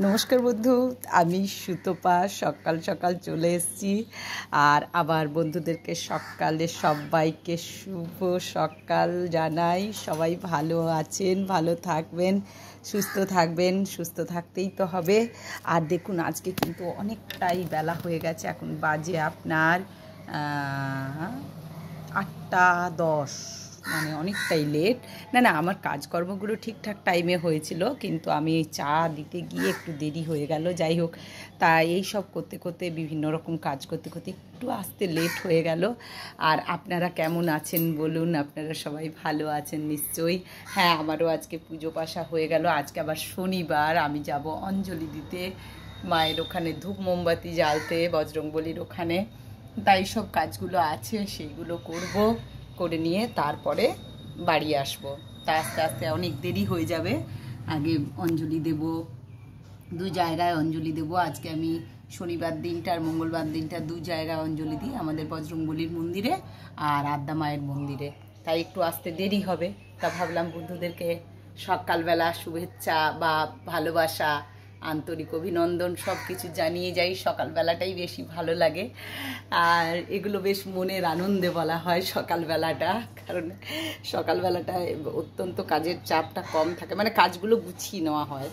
নমস্কার বন্ধু, আমি সুতপা সকাল সকাল চলে এসেছি। আর আবার বন্ধুদেরকে সবাইকে শুভ সকাল জানাই। সবাই ভালো আছেন, ভালো থাকবেন, সুস্থ থাকতেই তো হবে। আর দেখুন, আজকে কিন্তু অনেকটাই বেলা হয়ে গেছে। এখন বাজে আপনার 8:10, মানে অনেকটাই লেট। না, আমার কাজকর্মগুলো ঠিকঠাক টাইমে হয়েছিল, কিন্তু আমি এই চা দিতে গিয়ে একটু দেরি হয়ে গেল। যাই হোক, তা এই সব করতে করতে বিভিন্ন রকম কাজ করতে করতে একটু আসতে লেট হয়ে গেল। আর আপনারা কেমন আছেন বলুন? আপনারা সবাই ভালো আছেন নিশ্চয়ই। হ্যাঁ, আমারও আজকে পুজো পাশা হয়ে গেল। আজকে আবার শনিবার, আমি যাব অঞ্জলি দিতে মায়ের ওখানে, ধূপ মোমবাতি জ্বালতে বজরংবলির ওখানে। তাই সব কাজগুলো আছে, সেইগুলো করে নিয়ে তারপরে বাড়ি আসবো। তা আস্তে আস্তে অনেক দেরি হয়ে যাবে। আগে অঞ্জলি দেব, দু জায়গায় অঞ্জলি দেব। আজকে আমি শনিবার দিনটা আর মঙ্গলবার দিনটা দু জায়গায় অঞ্জলি দিই, আমাদের বজরংবলির মন্দিরে আর আদ্যা মায়ের মন্দিরে। তাই একটু আসতে দেরি হবে। তা ভাবলাম বন্ধুদেরকে সকালবেলা শুভেচ্ছা বা ভালোবাসা, আন্তরিক অভিনন্দন সব কিছু জানিয়ে যাই। সকালবেলাটাই বেশি ভালো লাগে, আর এগুলো বেশ মনের আনন্দে বলা হয় সকালবেলাটা, কারণ সকালবেলাটায় অত্যন্ত কাজের চাপটা কম থাকে, মানে কাজগুলো গুছিয়ে নেওয়া হয়।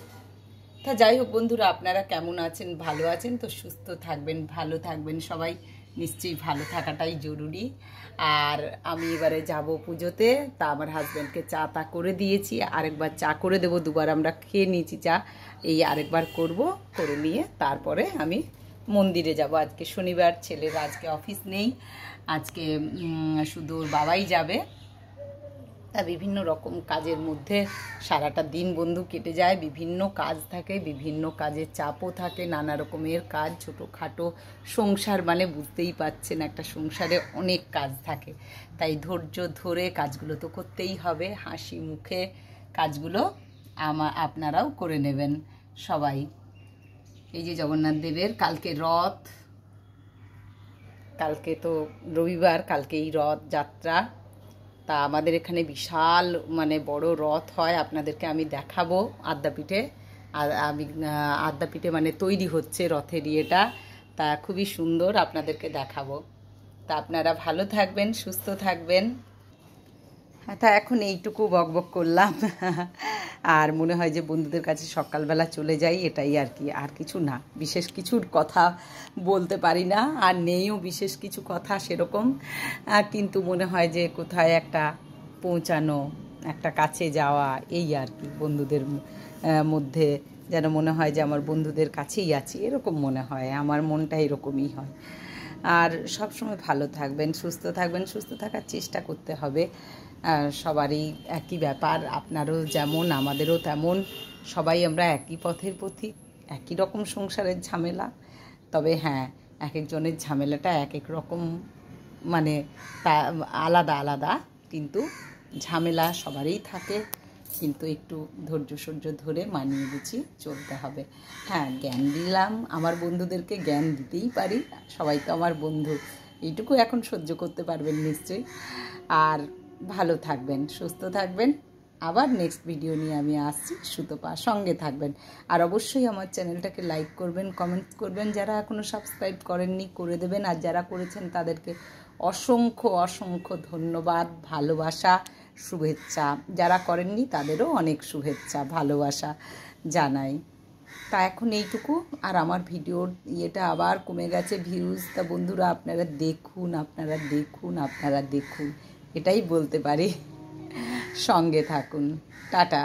তা যাই হোক বন্ধুরা, আপনারা কেমন আছেন? ভালো আছেন তো? সুস্থ থাকবেন, ভালো থাকবেন সবাই, নিশ্চয়ই ভালো থাকাটাই জরুরি। আর আমি এবারে যাব পুজোতে। তা আমার হাজব্যান্ডকে চা তা করে দিয়েছি, আরেকবার চা করে দেবো। দুবার আমরা খেয়ে নিয়েছি চা, এই আরেকবার করে নিয়ে তারপরে আমি মন্দিরে যাব। আজকে শনিবার, ছেলের আজকে অফিস নেই, আজকে শুধু ওর বাবাই যাবে। তা বিভিন্ন রকম কাজের মধ্যে সারাটা দিন বন্ধু কেটে যায়। বিভিন্ন কাজ থাকে, বিভিন্ন কাজের চাপও থাকে, নানা রকমের কাজ, ছোটোখাটো সংসার, মানে বুঝতেই পারছেন, একটা সংসারে অনেক কাজ থাকে। তাই ধৈর্য ধরে কাজগুলো তো করতেই হবে, হাসি মুখে কাজগুলো আপনারাও করে নেবেন সবাই। এই যে জগন্নাথ দেবের কালকে রথ, কালকে তো রবিবার, কালকেই রথ যাত্রা। তা আমাদের এখানে বিশাল মানে বড় রথ হয়, আপনাদেরকে আমি দেখাবো আদ্যাপীঠে। আর আমি আদ্যাপীঠে মানে তৈরি হচ্ছে রথের ইয়েটা, তা খুবই সুন্দর, আপনাদেরকে দেখাবো। তা আপনারা ভালো থাকবেন, সুস্থ থাকবেন। তা এখন এইটুকু বকবক করলাম, আর মনে হয় যে বন্ধুদের কাছে সকালবেলা চলে যাই, এটাই আর কি, আর কিছু না। বিশেষ কিছুর কথা বলতে পারি না, আর নেইও বিশেষ কিছু কথা সেরকম, কিন্তু মনে হয় যে কোথায় একটা পৌঁছানো, একটা কাছে যাওয়া, এই আর কি। বন্ধুদের মধ্যে যেন মনে হয় যে আমার বন্ধুদের কাছেই আছি, এরকম মনে হয়, আমার মনটা এরকমই হয়। আর সব সময় ভালো থাকবেন, সুস্থ থাকবেন, সুস্থ থাকার চেষ্টা করতে হবে। সবারই একই ব্যাপার, আপনারও যেমন আমাদেরও তেমন, সবাই আমরা একই পথের পথিক, একই রকম সংসারের ঝামেলা। তবে হ্যাঁ, এক একজনের ঝামেলাটা এক এক রকম, মানে তা আলাদা আলাদা, কিন্তু ঝামেলা সবারই থাকে, কিন্তু একটু ধৈর্য ধরে মানিয়ে গুছিয়ে চলতে হবে। হ্যাঁ, জ্ঞান দিলাম, আমার বন্ধুদেরকে জ্ঞান দিতেই পারি, সবাই তো আমার বন্ধু, এইটুকু এখন সহ্য করতে পারবেন নিশ্চয়ই। আর ভালো থাকবেন, সুস্থ থাকবেন। আবার নেক্সট ভিডিও নিয়ে আমি আসছি, সুতপা, সঙ্গে থাকবেন। আর অবশ্যই আমার চ্যানেলটাকে লাইক করবেন, কমেন্টস করবেন, যারা এখনও সাবস্ক্রাইব করেননি করে দেবেন, আর যারা করেছেন তাদেরকে অসংখ্য অসংখ্য ধন্যবাদ, ভালোবাসা, শুভেচ্ছা। যারা করেননি তাদেরও অনেক শুভেচ্ছা, ভালোবাসা জানাই। তা এখন এইটুকু। আর আমার ভিডিওর ইয়েটা আবার কমে গেছে, ভিউজ। তা বন্ধুরা আপনারা দেখুন, এটাই বলতে পারি। সঙ্গে থাকুন। টাটা।